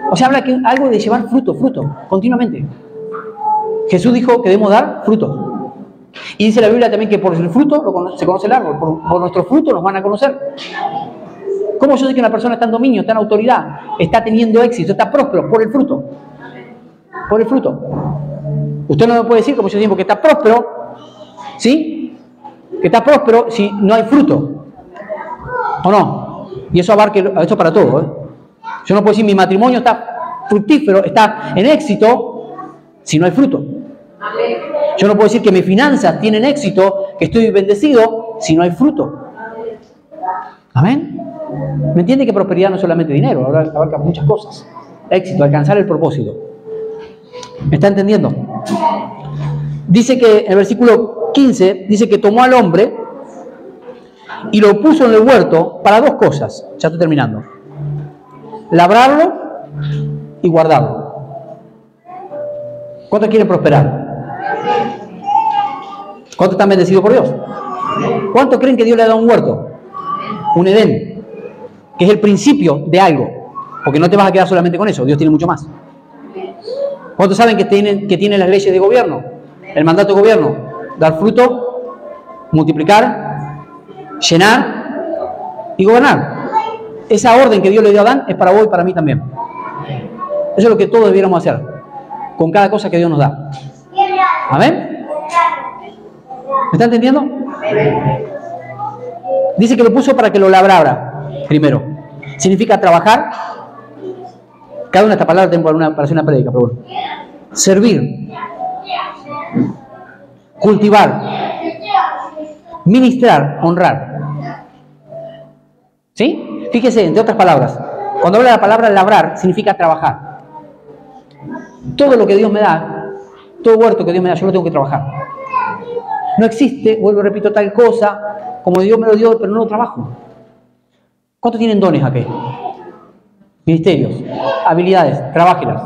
Speaker 1: O sea, habla que algo de llevar fruto, continuamente. Jesús dijo que debemos dar fruto. Y dice la Biblia también que por el fruto se conoce el árbol, por nuestro fruto nos van a conocer. ¿Cómo yo sé que una persona está en dominio, está en autoridad, está teniendo éxito, está próspero? Por el fruto. Por el fruto. Usted no me puede decir, como yo digo, que está próspero, ¿sí? Que está próspero si no hay fruto. ¿O no? Y eso abarca, esto para todo, ¿eh? Yo no puedo decir mi matrimonio está fructífero, está en éxito, si no hay fruto. Yo no puedo decir que mis finanzas tienen éxito, que estoy bendecido, si no hay fruto. ¿Amén? ¿Me entiende que prosperidad no es solamente dinero? Abarca muchas cosas. Éxito, alcanzar el propósito. ¿Me está entendiendo? Dice que en el versículo 15, dice que tomó al hombre y lo puso en el huerto para dos cosas. Ya estoy terminando. Labrarlo y guardarlo. ¿Cuántos quieren prosperar? ¿Cuántos están bendecidos por Dios? ¿Cuántos creen que Dios le ha dado un huerto? Un Edén, que es el principio de algo. Porque no te vas a quedar solamente con eso, Dios tiene mucho más. ¿Cuántos saben que tienen las leyes de gobierno? El mandato de gobierno: dar fruto, multiplicar, llenar y gobernar. Esa orden que Dios le dio a Adán es para vos y para mí también. Eso es lo que todos debiéramos hacer con cada cosa que Dios nos da. ¿Amén? ¿Me está entendiendo? Dice que lo puso para que lo labrara primero. Significa trabajar. Cada una de estas palabras tengo para hacer una prédica, pero bueno. Servir, cultivar, ministrar, honrar. ¿Sí? Fíjese, entre otras palabras, cuando habla de la palabra labrar, significa trabajar. Todo lo que Dios me da, todo huerto que Dios me da, yo lo tengo que trabajar. No existe, vuelvo y repito, tal cosa como Dios me lo dio, pero no lo trabajo. ¿Cuántos tienen dones aquí? Ministerios, habilidades, trabájelas.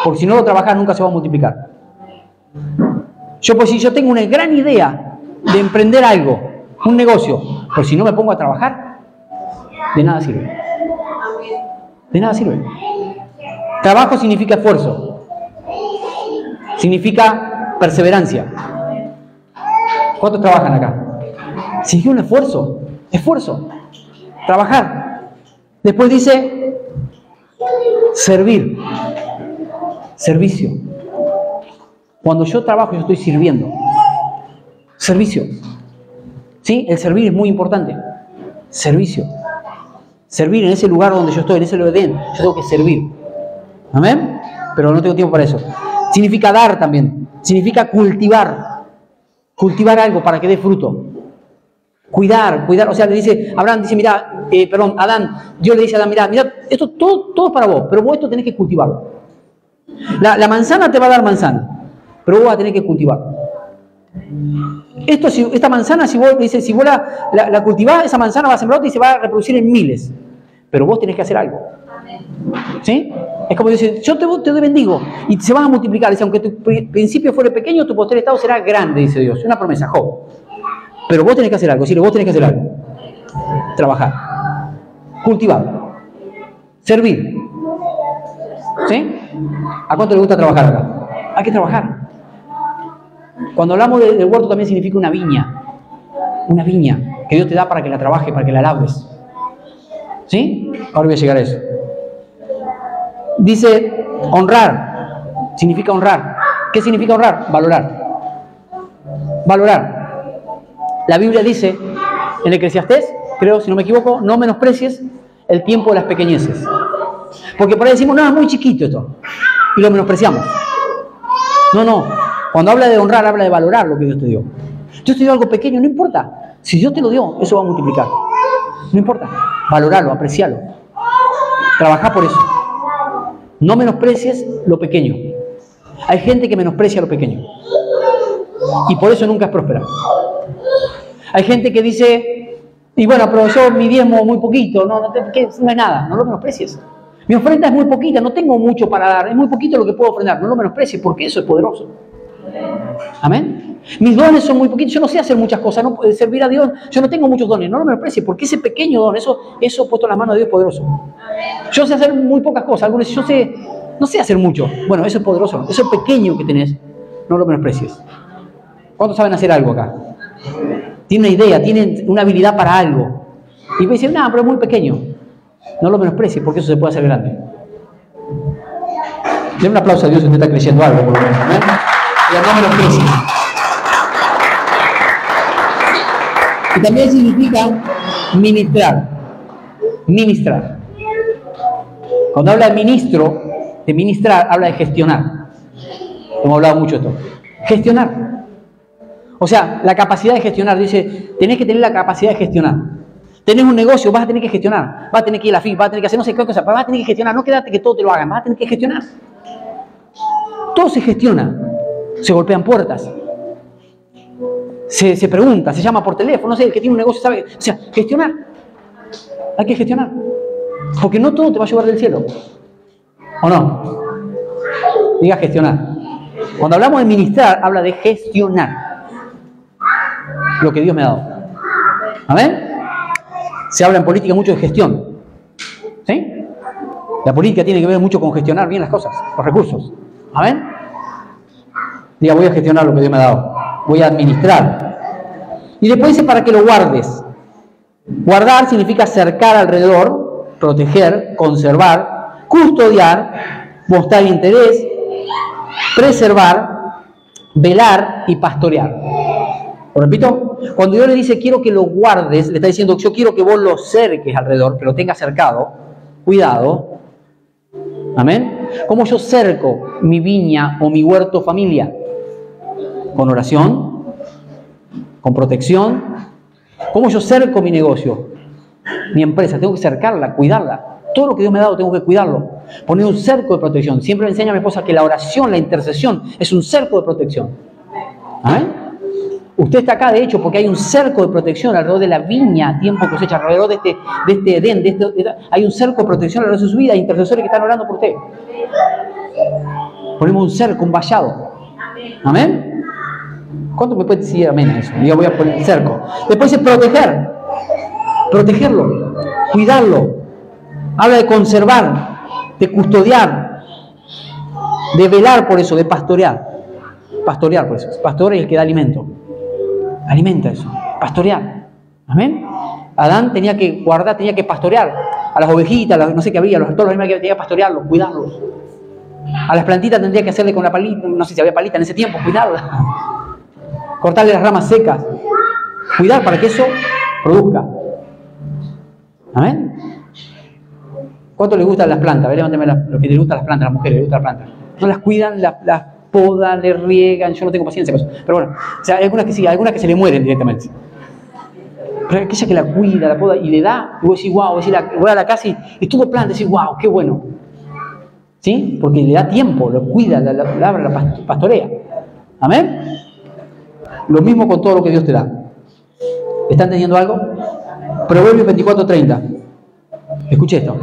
Speaker 1: Porque si no lo trabajas nunca se va a multiplicar. Pues si yo tengo una gran idea de emprender algo, un negocio, pero si no me pongo a trabajar, de nada sirve. De nada sirve. Trabajo significa esfuerzo. Significa perseverancia. ¿Cuántos trabajan acá? Significa un esfuerzo. Esfuerzo. Trabajar. Después dice servir. Servicio. Cuando yo trabajo, yo estoy sirviendo. Servicio. ¿Sí? El servir es muy importante. Servicio. Servir en ese lugar donde yo estoy, en ese Edén, yo tengo que servir. ¿Amén? Pero no tengo tiempo para eso. Significa dar también. Significa cultivar. Cultivar algo para que dé fruto. Cuidar. O sea, le dice, Adán, Dios le dice a Adán, mira, esto todo es para vos, pero vos esto tenés que cultivarlo. La manzana te va a dar manzana, pero vos vas a tener que cultivarlo. Esta manzana, si vos la cultivás, esa manzana va a sembrar y se va a reproducir en miles. Pero vos tenés que hacer algo. ¿Sí? Es como dice, yo te bendigo y se van a multiplicar. Dice, aunque tu principio fuere pequeño, tu posterior estado será grande, dice Dios. Es una promesa, Job. Pero vos tenés que hacer algo. Sí, vos tenés que hacer algo. Trabajar. Cultivar. Servir. ¿Sí? ¿A cuánto le gusta trabajar acá? Hay que trabajar. Cuando hablamos del huerto también significa una viña. Una viña que Dios te da para que la trabajes, para que la labres. ¿Sí? Ahora voy a llegar a eso. Dice honrar. Significa honrar. ¿Qué significa honrar? Valorar. Valorar. La Biblia dice en Eclesiastés, creo, si no me equivoco, no menosprecies el tiempo de las pequeñeces. Porque por ahí decimos, no, es muy chiquito esto. Y lo menospreciamos. No. Cuando habla de honrar, habla de valorar lo que Dios te dio. Dios te dio algo pequeño, no importa. Si Dios te lo dio, eso va a multiplicar. No importa. Valorarlo, apreciarlo. Trabajá por eso. No menosprecies lo pequeño. Hay gente que menosprecia lo pequeño. Y por eso nunca es próspera. Hay gente que dice, y bueno, pero yo mi diezmo es muy poquito, no es nada, no lo menosprecies. Mi ofrenda es muy poquita, no tengo mucho para dar, es muy poquito lo que puedo ofrendar, no lo menosprecies porque eso es poderoso. Amén. Mis dones son muy poquitos, yo no sé hacer muchas cosas, no puedo servir a Dios, yo no tengo muchos dones, no lo menosprecies porque ese pequeño don, eso puesto en las manos de Dios es poderoso. Yo sé hacer muy pocas cosas, algunos dicen, no sé hacer mucho, bueno, eso es poderoso, eso pequeño que tenés, no lo menosprecies. ¿Cuántos saben hacer algo acá? Tienen una idea, tienen una habilidad para algo. Y me dicen, no, pero es muy pequeño. No lo menosprecies porque eso se puede hacer grande. Den un aplauso a Dios si usted está creyendo algo, por lo menos. ¿Eh? Pero no menosprecies. Y también significa ministrar. Ministrar. Cuando habla de ministro, de ministrar, habla de gestionar. Hemos hablado mucho de esto. Gestionar. O sea, la capacidad de gestionar. Dice, tenés que tener la capacidad de gestionar. Tenés un negocio, vas a tener que gestionar. Vas a tener que ir a la FIP, vas a tener que hacer no sé qué cosa, pero vas a tener que gestionar. No quedate que todo te lo hagan, vas a tener que gestionar. Todo se gestiona. Se golpean puertas. Se pregunta, se llama por teléfono, no sé, el que tiene un negocio sabe. O sea, gestionar. Hay que gestionar. Porque no todo te va a llevar del cielo. ¿O no? Diga gestionar. Cuando hablamos de ministrar, habla de gestionar lo que Dios me ha dado. ¿Amén? Se habla en política mucho de gestión. ¿Sí? La política tiene que ver mucho con gestionar bien las cosas, los recursos. ¿Amén? Diga, voy a gestionar lo que Dios me ha dado. Voy a administrar. Y después dice para que lo guardes. Guardar significa cercar alrededor, proteger, conservar, custodiar, mostrar interés, preservar, velar y pastorear. ¿Lo repito? Cuando Dios le dice quiero que lo guardes, le está diciendo yo quiero que vos lo cerques alrededor, que lo tengas cercado, cuidado. ¿Amén? ¿Cómo yo cerco mi viña o mi huerto familia? Con oración, con protección. ¿Cómo yo cerco mi negocio? Mi empresa, tengo que cercarla, cuidarla. Todo lo que Dios me ha dado tengo que cuidarlo. Poner un cerco de protección. Siempre me enseña a mi esposa que la oración, la intercesión, es un cerco de protección. ¿Amén? Usted está acá, de hecho, porque hay un cerco de protección alrededor de la viña, tiempo cosecha, alrededor de este Edén, hay un cerco de protección alrededor de su vida, hay intercesores que están orando por usted. Ponemos un cerco, un vallado. ¿Amén? ¿Cuánto me puede decir amén a eso? Yo voy a poner el cerco. Después dice proteger. Protegerlo, cuidarlo. Habla de conservar, de custodiar, de velar por eso, de pastorear. Pastorear por eso. Pastor es el que da alimento. Alimenta eso. Pastorear. ¿Amén? Adán tenía que guardar, tenía que pastorear a las ovejitas, no sé qué había, todos los animales que tenía que pastorearlos, cuidarlos. A las plantitas tendría que hacerle con la palita, no sé si había palita en ese tiempo, cuidarlas. Cortarle las ramas secas. Cuidar para que eso produzca. ¿Amén? ¿Cuánto les gustan las plantas? A ver, levántame lo que les gustan las plantas, a las mujeres les gustan las plantas. No las cuidan, las podan, les riegan, yo no tengo paciencia con eso. Pero bueno, o sea, hay algunas que sí, algunas que se le mueren directamente. Pero aquella que la cuida, la poda y le da, y vos decís, wow, voy a la casa y todo planta, decís, wow, qué bueno. ¿Sí? Porque le da tiempo, lo cuida, la pastorea. ¿Amén? Lo mismo con todo lo que Dios te da. ¿Están entendiendo algo? Proverbios 24:30. Escuche esto.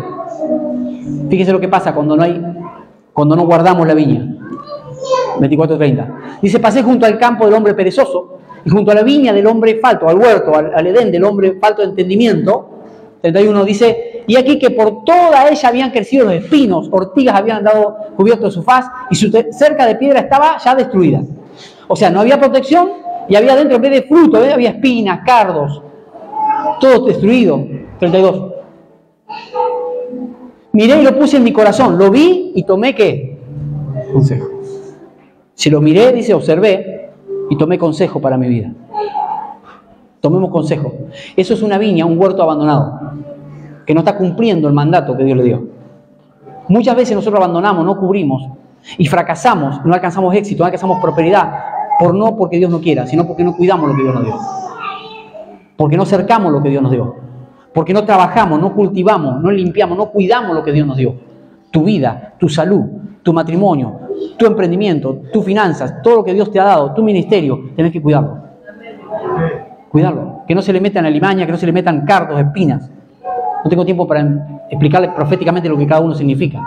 Speaker 1: Fíjese lo que pasa cuando no guardamos la viña. 24:30. Dice, pasé junto al campo del hombre perezoso y junto a la viña del hombre falto, al huerto, al Edén del hombre falto de entendimiento. 31 dice, y aquí que por toda ella habían crecido los espinos, ortigas habían dado cubierto su faz y su cerca de piedra estaba ya destruida. O sea, no había protección y había dentro, en vez de fruto, había espinas, cardos, todo destruido. 32. Miré y lo puse en mi corazón, lo vi y tomé ¿qué? Consejo. Si lo miré, dice, observé y tomé consejo para mi vida. Tomemos consejo. Eso es una viña, un huerto abandonado, que no está cumpliendo el mandato que Dios le dio. Muchas veces nosotros abandonamos, no cubrimos y fracasamos, no alcanzamos éxito, no alcanzamos prosperidad, no porque Dios no quiera, sino porque no cuidamos lo que Dios nos dio. Porque no cercamos lo que Dios nos dio. Porque no trabajamos, no cultivamos, no limpiamos, no cuidamos lo que Dios nos dio. Tu vida, tu salud, tu matrimonio, tu emprendimiento, tus finanzas, todo lo que Dios te ha dado, tu ministerio, tenés que cuidarlo. Cuidarlo. Que no se le metan alimañas, que no se le metan cardos, espinas. No tengo tiempo para explicarles proféticamente lo que cada uno significa.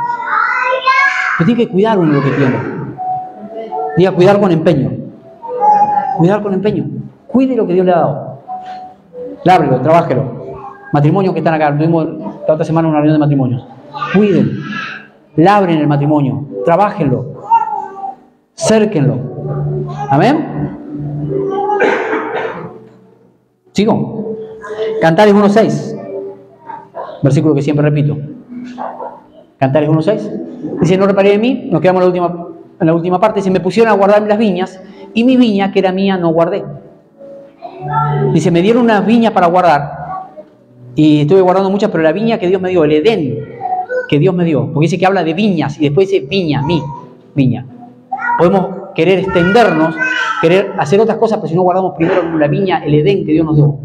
Speaker 1: Pero tiene que cuidar uno lo que tiene. Diga, cuidar con empeño. Cuidar con empeño. Cuide lo que Dios le ha dado. Lábrelo, trabájelo. Matrimonios que están acá, tuvimos la otra semana una reunión de matrimonios. Cuiden, labren el matrimonio, trabájenlo, cérquenlo. ¿Amén? ¿Sigo? Cantares 1:6, versículo que siempre repito. Cantares 1:6. Dice, no reparé en mí, nos quedamos en la última parte, dice, me pusieron a guardar las viñas y mi viña, que era mía, no guardé. Dice, me dieron unas viñas para guardar y estuve guardando muchas, pero la viña que Dios me dio, el Edén que Dios me dio, porque dice que habla de viñas y después dice viña, mi viña. Podemos querer extendernos, querer hacer otras cosas, pero si no guardamos primero la viña, el Edén que Dios nos dio,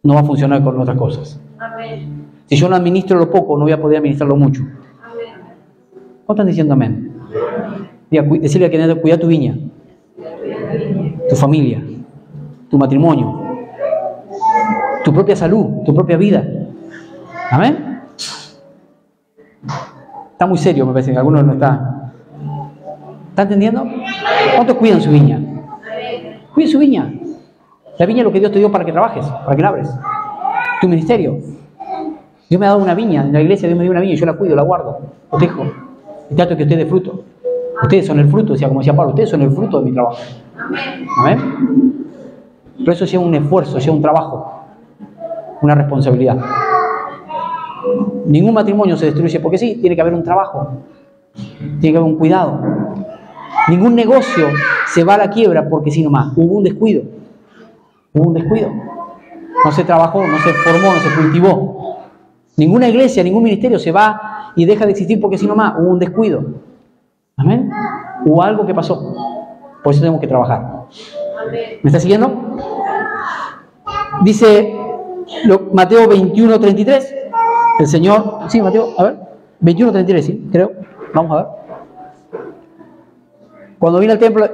Speaker 1: no va a funcionar con otras cosas.
Speaker 2: Amén.
Speaker 1: Si yo no administro lo poco, no voy a poder administrarlo mucho.
Speaker 2: Amén.
Speaker 1: ¿No están diciendo amén? Decirle a quien cuida tu viña, tu familia, tu matrimonio, tu propia salud, tu propia vida. ¿Amén? Está muy serio, me parece que algunos no está. ¿Está entendiendo? ¿Cuántos cuidan su viña? Cuiden su viña. La viña es lo que Dios te dio para que trabajes, para que la abres. Tu ministerio. Dios me ha dado una viña, en la iglesia Dios me dio una viña, yo la cuido, la guardo, protejo. Y trato que ustedes dé fruto. Ustedes son el fruto, como decía Pablo, ustedes son el fruto de mi trabajo. Amén. Pero eso lleva un esfuerzo, lleva un trabajo, una responsabilidad. Ningún matrimonio se destruye porque sí, tiene que haber un trabajo, tiene que haber un cuidado. Ningún negocio se va a la quiebra porque sí nomás, hubo un descuido. Hubo un descuido. No se trabajó, no se formó, no se cultivó. Ninguna iglesia, ningún ministerio se va y deja de existir porque sí nomás, hubo un descuido. Amén. Hubo algo que pasó. Por eso tenemos que trabajar. ¿Me está siguiendo? Dice Mateo 21:33. El Señor, sí, Mateo, a ver, 21:33, sí, creo. Vamos a ver. Cuando vine al templo,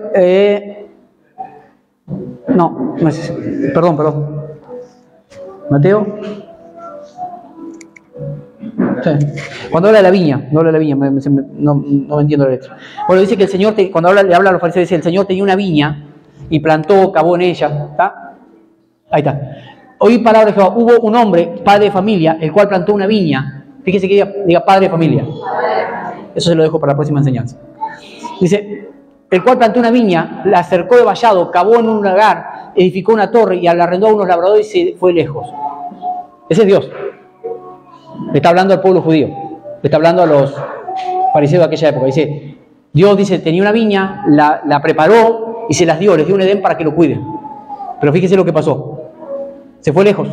Speaker 1: no es, perdón. Mateo. Sí. Cuando habla de la viña, no me entiendo la letra. Bueno, dice que el Señor, cuando le habla a los fariseos, dice, el Señor tenía una viña y plantó, cavó en ella. ¿Está? Ahí está. Oí palabra de Jehová. Hubo un hombre, padre de familia, el cual plantó una viña. Fíjese que diga padre de familia. Eso se lo dejo para la próxima enseñanza. Dice, el cual plantó una viña, la acercó de vallado, cavó en un lagar, edificó una torre y la arrendó a unos labradores y se fue lejos. Ese es Dios. Le está hablando al pueblo judío. Le está hablando a los fariseos de aquella época. Dice, Dios dice, tenía una viña, la preparó y se las dio, les dio un Edén para que lo cuiden. Pero fíjese lo que pasó. Se fue lejos.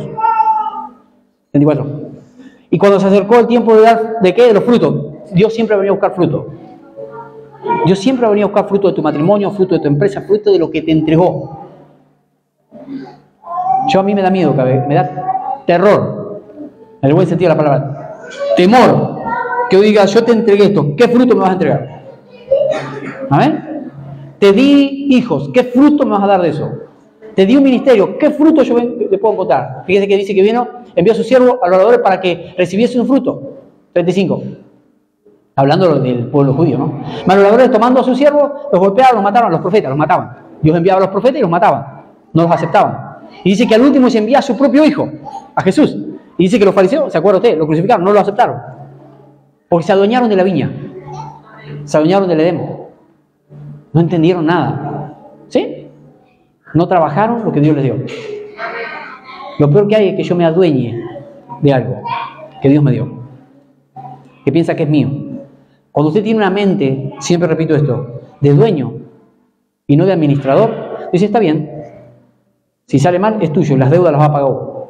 Speaker 1: 24. Y cuando se acercó el tiempo de dar, ¿de qué? De los frutos. Dios siempre venía a buscar fruto. Dios siempre venía a buscar fruto de tu matrimonio, fruto de tu empresa, fruto de lo que te entregó. A mí me da miedo, me da terror, en el buen sentido de la palabra. Temor. Que yo diga, yo te entregué esto, ¿qué fruto me vas a entregar? ¿Amén? Te di hijos, ¿qué fruto me vas a dar de eso? Te di un ministerio, ¿qué fruto yo le puedo encontrar? Fíjese que dice que envió a su siervo a los oradores para que recibiese un fruto. 35. Hablando del pueblo judío, ¿no? Mas los oradores tomando a su siervo, los golpeaban, los mataban, los profetas los mataban. Dios enviaba a los profetas y los mataban. No los aceptaban. Y dice que al último se envía a su propio hijo, a Jesús. Y dice que los fariseos, ¿se acuerda usted? Lo crucificaron, no lo aceptaron. Porque se adueñaron de la viña. Se adueñaron del Edén. No entendieron nada. ¿Sí? No trabajaron lo que Dios les dio. Lo peor que hay es que yo me adueñe de algo que Dios me dio, que piensa que es mío. Cuando usted tiene una mente, siempre repito esto, de dueño y no de administrador, dice, está bien, si sale mal es tuyo, las deudas las va a pagar vos.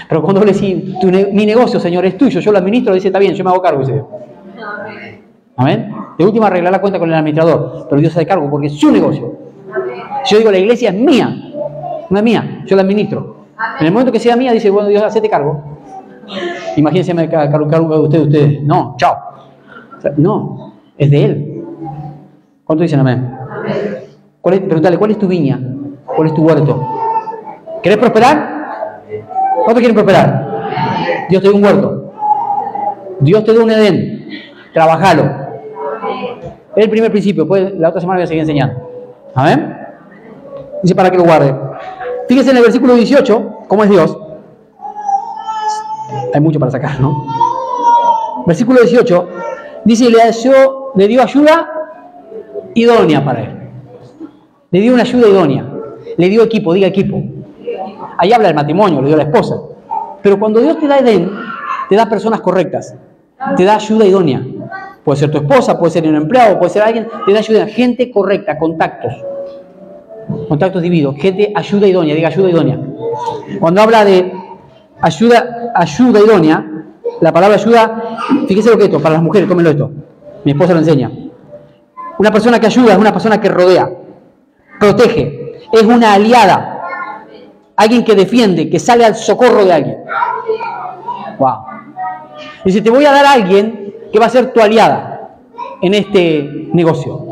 Speaker 1: Pero cuando le dice, mi negocio, Señor, es tuyo, yo lo administro, dice, está bien, yo me hago cargo, dice Dios. Amén. De última, arreglar la cuenta con el administrador, pero Dios se hace cargo porque es su negocio. Si yo digo, la iglesia es mía, no es mía, yo la administro. En el momento que sea mía, dice, bueno, Dios, hacete cargo. Imagínense, me cargo de ustedes. No, chao. O sea, no, es de Él. ¿Cuánto dicen amén? Preguntale, ¿cuál es tu viña? ¿Cuál es tu huerto? ¿Querés prosperar? ¿Cuánto quieren prosperar? Dios te dio un huerto. Dios te dio un Edén. Trabajalo. Es el primer principio. Después, la otra semana voy a seguir enseñando. ¿Amén? Dice para que lo guarde. Fíjense en el versículo 18, ¿cómo es Dios? Hay mucho para sacar, ¿no? Versículo 18, dice, le dio ayuda idónea para él. Le dio una ayuda idónea. Le dio equipo, diga equipo. Ahí habla del matrimonio, le dio a la esposa. Pero cuando Dios te da Edén, te da personas correctas. Te da ayuda idónea. Puede ser tu esposa, puede ser un empleado, puede ser alguien, te da ayuda. Gente correcta, contactos. Contactos divididos. Gente, ayuda idónea, diga ayuda idónea. Cuando habla de ayuda idónea, la palabra ayuda, fíjese lo que es esto, para las mujeres, tómenlo esto. Mi esposa lo enseña. Una persona que ayuda es una persona que rodea, protege, es una aliada, alguien que defiende, que sale al socorro de alguien. Wow. Dice, te voy a dar a alguien que va a ser tu aliada en este negocio.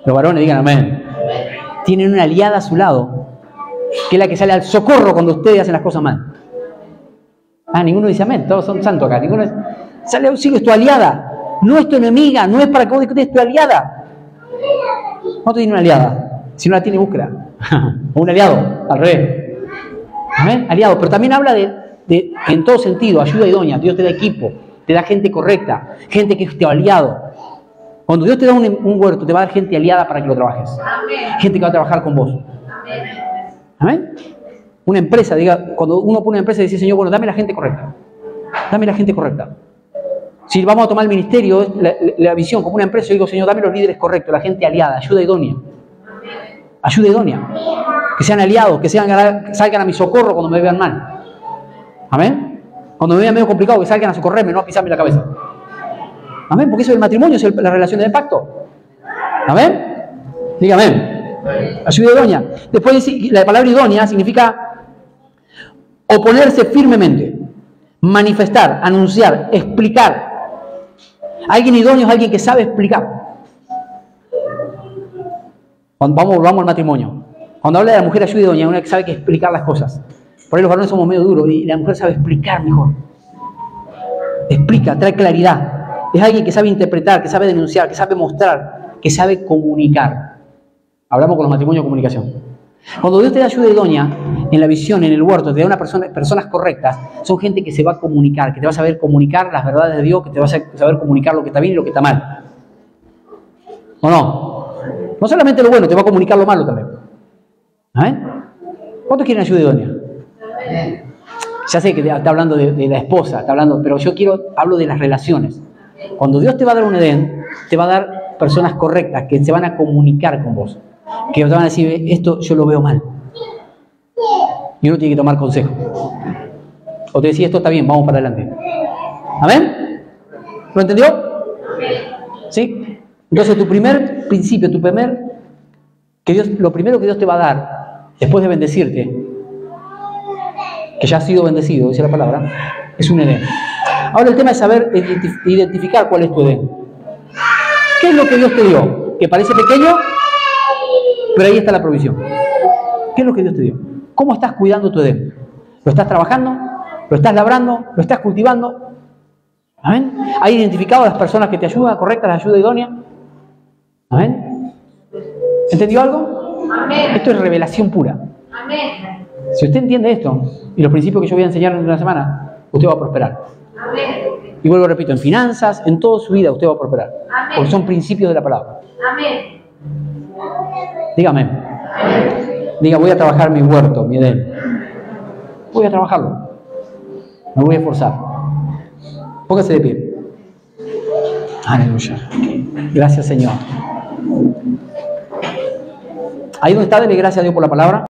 Speaker 1: Los varones digan amén. Tienen una aliada a su lado, que es la que sale al socorro cuando ustedes hacen las cosas mal. Ah, ninguno dice amén, todos son santos acá. Ninguno sale a auxilio, es tu aliada, no es tu enemiga, no es para que vos discutes, es tu aliada. ¿Cuánto tiene una aliada? Si no la tiene, búsquela. O un aliado, al revés. ¿Amén? Aliado, pero también habla de en todo sentido, ayuda idónea. Dios te da equipo, te da gente correcta, gente que es tu aliado. Cuando Dios te da un huerto, te va a dar gente aliada para que lo trabajes. Amén. Gente que va a trabajar con vos. Amén. Una empresa, cuando uno pone una empresa y dice, Señor, bueno, dame la gente correcta. Dame la gente correcta. Si vamos a tomar el ministerio, la visión como una empresa, yo digo, Señor, dame los líderes correctos, la gente aliada, ayuda idónea. Ayuda idónea. Que sean aliados, que salgan a mi socorro cuando me vean mal. Amén. Cuando me vean medio complicado, que salgan a socorrerme, no a pisarme la cabeza. Amén. Porque eso es el matrimonio, es la relación del pacto. Amén. Diga amén. Ayuda idónea. Después dice, la palabra idónea significa oponerse firmemente, manifestar, anunciar, explicar. Alguien idóneo es alguien que sabe explicar. Cuando vamos al matrimonio. Cuando habla de la mujer ayuda idónea, una que sabe que explicar las cosas. Por ahí los varones somos medio duros y la mujer sabe explicar mejor. Explica, trae claridad. Es alguien que sabe interpretar, que sabe denunciar, que sabe mostrar, que sabe comunicar. Hablamos con los matrimonios de comunicación. Cuando Dios te da ayuda idónea, en la visión, en el huerto, te da personas correctas, son gente que se va a comunicar, que te va a saber comunicar las verdades de Dios, que te va a saber comunicar lo que está bien y lo que está mal. ¿O no? No solamente lo bueno, te va a comunicar lo malo también. ¿Amén? ¿Cuántos quieren ayuda idónea? Ya sé que está hablando de la esposa, pero yo hablo de las relaciones. Cuando Dios te va a dar un Edén, te va a dar personas correctas que se van a comunicar con vos, que te van a decir, esto yo lo veo mal. Y uno tiene que tomar consejo. O te decía, esto está bien, vamos para adelante. ¿Amén? ¿Lo entendió? ¿Sí? Entonces tu primer principio, lo primero que Dios te va a dar, después de bendecirte, que ya has sido bendecido, dice la palabra, es un Edén. Ahora el tema es saber identificar cuál es tu Edén. ¿Qué es lo que Dios te dio? Que parece pequeño, pero ahí está la provisión. ¿Qué es lo que Dios te dio? ¿Cómo estás cuidando tu Edén? ¿Lo estás trabajando? ¿Lo estás labrando? ¿Lo estás cultivando? ¿Amén? ¿Has identificado a las personas que te ayudan, correctas, la ayuda idónea? ¿Amén? ¿Entendió algo? Amén. Esto es revelación pura. Amén. Si usted entiende esto y los principios que yo voy a enseñar en una semana, usted va a prosperar. Amén. Y vuelvo, repito, en finanzas, en toda su vida usted va a prosperar. Amén. Porque son principios de la palabra. Amén. Dígame. Diga, voy a trabajar mi huerto, mi Edén. Voy a trabajarlo. Me voy a esforzar. Póngase de pie. Aleluya. Gracias, Señor. Ahí donde está, dele gracias a Dios por la palabra.